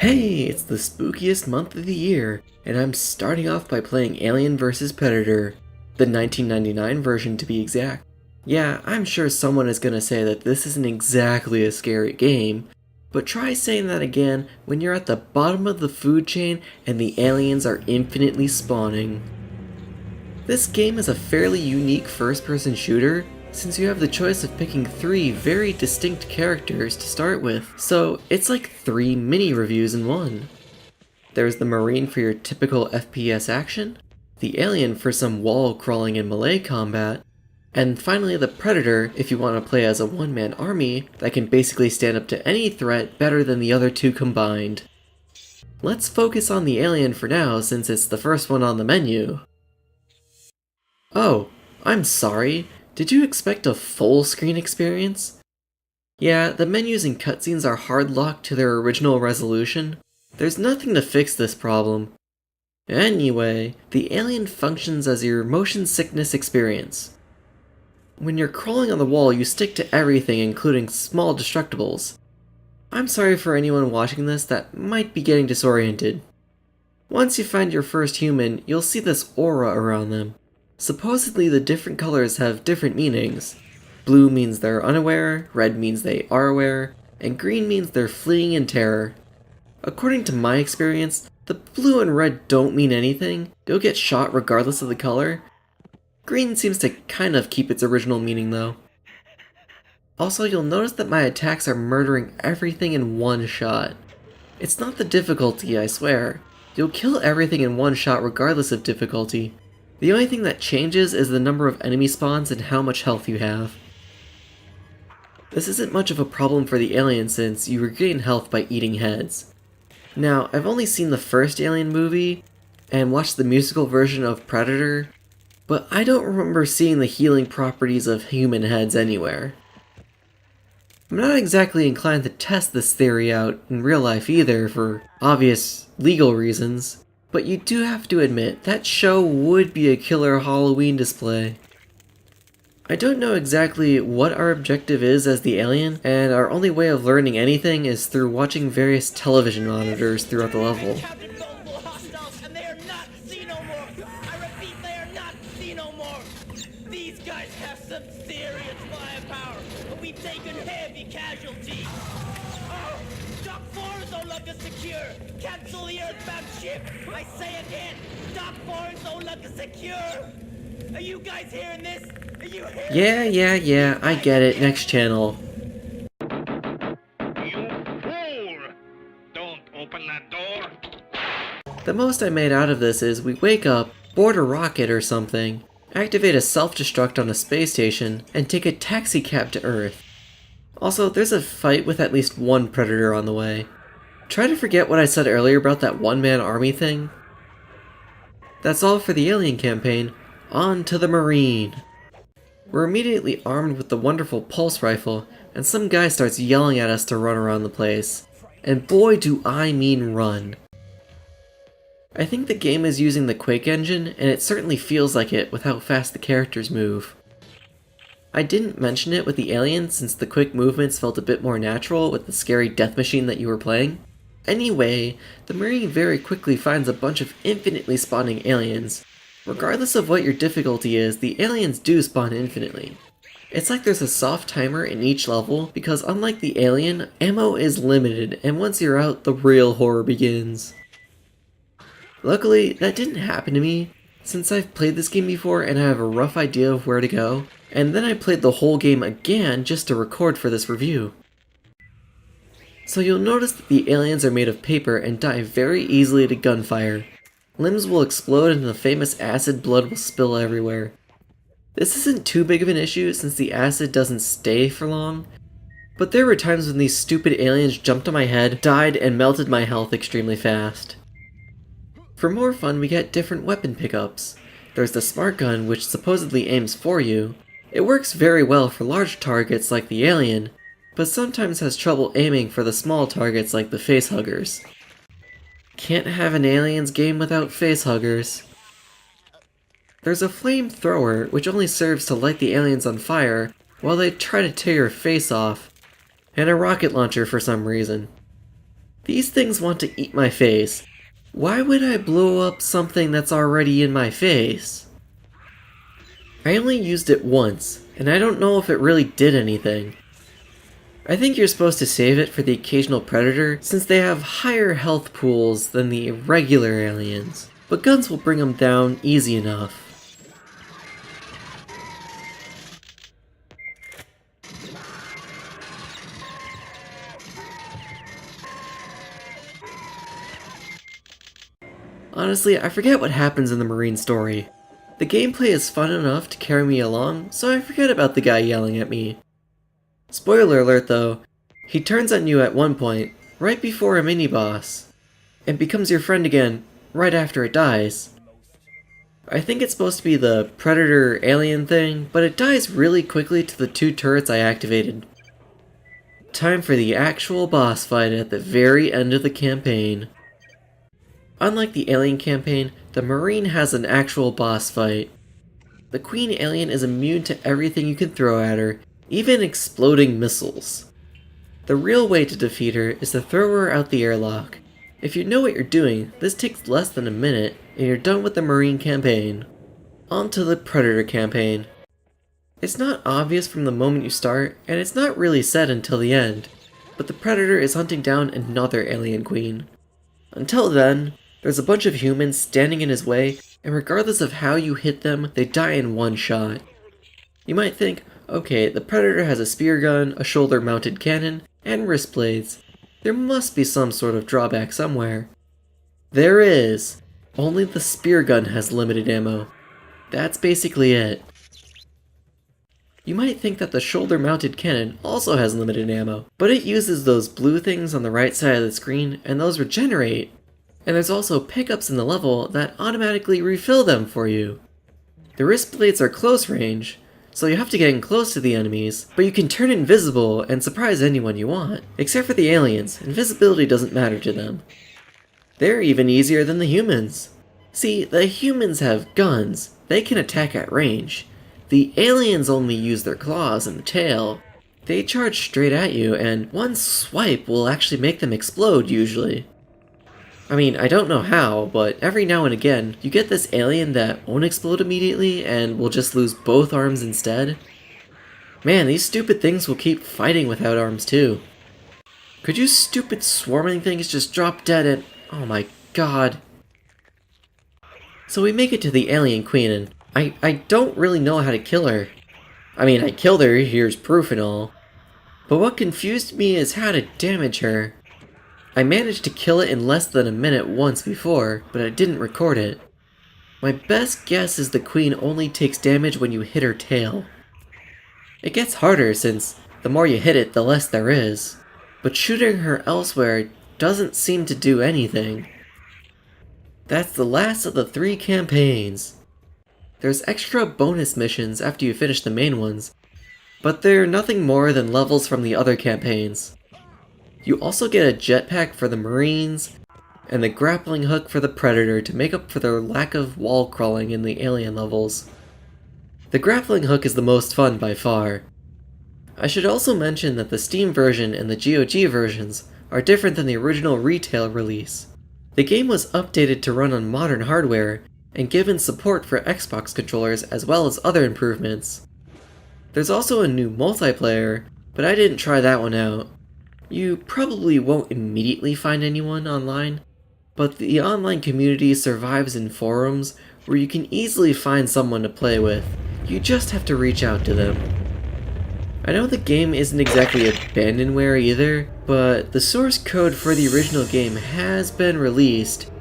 Hey, it's the spookiest month of the year, and I'm starting off by playing Alien vs. Predator, the 1999 version to be exact. Yeah, I'm sure someone is gonna say that this isn't exactly a scary game, but try saying that again when you're at the bottom of the food chain and the aliens are infinitely spawning. This game is a fairly unique first-person shooter, since you have the choice of picking 3 very distinct characters to start with, so it's like 3 mini-reviews in one. There's the Marine for your typical FPS action, the Alien for some wall-crawling and melee combat, and finally the Predator if you want to play as a one-man army that can basically stand up to any threat better than the other 2 combined. Let's focus on the Alien for now since it's the first one on the menu. Oh, I'm sorry. Did you expect a full screen experience? Yeah, the menus and cutscenes are hard locked to their original resolution. There's nothing to fix this problem. Anyway, the Alien functions as your motion sickness experience. When you're crawling on the wall, you stick to everything, including small destructibles. I'm sorry for anyone watching this that might be getting disoriented. Once you find your first human, you'll see this aura around them. Supposedly the different colors have different meanings. Blue means they're unaware, red means they are aware, and green means they're fleeing in terror. According to my experience, the blue and red don't mean anything, you'll get shot regardless of the color. Green seems to kind of keep its original meaning though. Also, you'll notice that my attacks are murdering everything in one shot. It's not the difficulty, I swear. You'll kill everything in one shot regardless of difficulty. The only thing that changes is the number of enemy spawns and how much health you have. This isn't much of a problem for the Alien since you regain health by eating heads. Now, I've only seen the first Alien movie and watched the musical version of Predator, but I don't remember seeing the healing properties of human heads anywhere. I'm not exactly inclined to test this theory out in real life either for obvious legal reasons. But you do have to admit, that show would be a killer Halloween display. I don't know exactly what our objective is as the Alien, and our only way of learning anything is through watching various television monitors throughout the level. These guys have some serious firepower, but we've taken heavy casualties. Oh, Dock 4 is no longer secure. Cancel the earthbound ship. I say again, Dock 4 is no longer secure. Are you guys hearing this? Are you hearing Yeah, I get it. Next channel. You fool! Don't open that door. The most I made out of this is we wake up, board a rocket or something, activate a self-destruct on a space station, and take a taxi cab to Earth. Also, there's a fight with at least one Predator on the way. Try to forget what I said earlier about that one-man army thing. That's all for the Alien campaign. On to the Marine. We're immediately armed with the wonderful pulse rifle, and some guy starts yelling at us to run around the place. And boy do I mean run. I think the game is using the Quake engine, and it certainly feels like it with how fast the characters move. I didn't mention it with the Alien since the quick movements felt a bit more natural with the scary death machine that you were playing. Anyway, the Marine very quickly finds a bunch of infinitely spawning aliens. Regardless of what your difficulty is, the aliens do spawn infinitely. It's like there's a soft timer in each level because unlike the Alien, ammo is limited and once you're out, the real horror begins. Luckily, that didn't happen to me, since I've played this game before and I have a rough idea of where to go, and then I played the whole game again just to record for this review. So you'll notice that the aliens are made of paper and die very easily to gunfire. Limbs will explode and the famous acid blood will spill everywhere. This isn't too big of an issue since the acid doesn't stay for long, but there were times when these stupid aliens jumped on my head, died, and melted my health extremely fast. For more fun, we get different weapon pickups. There's the smart gun, which supposedly aims for you. It works very well for large targets like the Alien, but sometimes has trouble aiming for the small targets like the facehuggers. Can't have an Aliens game without facehuggers. There's a flamethrower, which only serves to light the aliens on fire while they try to tear your face off, and a rocket launcher for some reason. These things want to eat my face. Why would I blow up something that's already in my face? I only used it once, and I don't know if it really did anything. I think you're supposed to save it for the occasional predator since they have higher health pools than the regular aliens, but guns will bring them down easy enough. Honestly, I forget what happens in the Marine story. The gameplay is fun enough to carry me along, so I forget about the guy yelling at me. Spoiler alert though, he turns on you at one point, right before a mini-boss, and becomes your friend again right after it dies. I think it's supposed to be the Predator alien thing, but it dies really quickly to the 2 turrets I activated. Time for the actual boss fight at the very end of the campaign. Unlike the alien campaign, the Marine has an actual boss fight. The Queen alien is immune to everything you can throw at her, even exploding missiles. The real way to defeat her is to throw her out the airlock. If you know what you're doing, this takes less than a minute, and you're done with the Marine campaign. On to the Predator campaign. It's not obvious from the moment you start, and it's not really said until the end, but the Predator is hunting down another alien queen. Until then, there's a bunch of humans standing in his way, and regardless of how you hit them, they die in one shot. You might think, okay, the Predator has a spear gun, a shoulder-mounted cannon, and wrist blades. There must be some sort of drawback somewhere. There is. Only the spear gun has limited ammo. That's basically it. You might think that the shoulder-mounted cannon also has limited ammo, but it uses those blue things on the right side of the screen, and those regenerate. And there's also pickups in the level that automatically refill them for you. The wrist blades are close range, so you have to get in close to the enemies, but you can turn invisible and surprise anyone you want. Except for the aliens, invisibility doesn't matter to them. They're even easier than the humans. See, the humans have guns, they can attack at range. The aliens only use their claws and the tail. They charge straight at you, and one swipe will actually make them explode usually. I mean, I don't know how, but every now and again, you get this alien that won't explode immediately and will just lose both arms instead. Man, these stupid things will keep fighting without arms too. Could you stupid swarming things just drop dead and... oh my god. So we make it to the alien queen and I don't really know how to kill her. I mean, I killed her, here's proof and all. But what confused me is how to damage her. I managed to kill it in less than a minute once before, but I didn't record it. My best guess is the queen only takes damage when you hit her tail. It gets harder since the more you hit it, the less there is. But shooting her elsewhere doesn't seem to do anything. That's the last of the 3 campaigns. There's extra bonus missions after you finish the main ones, but they're nothing more than levels from the other campaigns. You also get a jetpack for the Marines, and the grappling hook for the Predator to make up for their lack of wall crawling in the alien levels. The grappling hook is the most fun by far. I should also mention that the Steam version and the GOG versions are different than the original retail release. The game was updated to run on modern hardware, and given support for Xbox controllers as well as other improvements. There's also a new multiplayer, but I didn't try that one out. You probably won't immediately find anyone online, but the online community survives in forums where you can easily find someone to play with. You just have to reach out to them. I know the game isn't exactly abandonware either, but the source code for the original game has been released,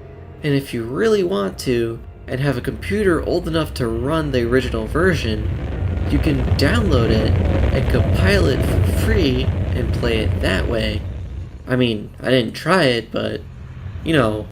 and if you really want to, and have a computer old enough to run the original version, you can download it and compile it for free and play it that way. I mean, I didn't try it, but, you know,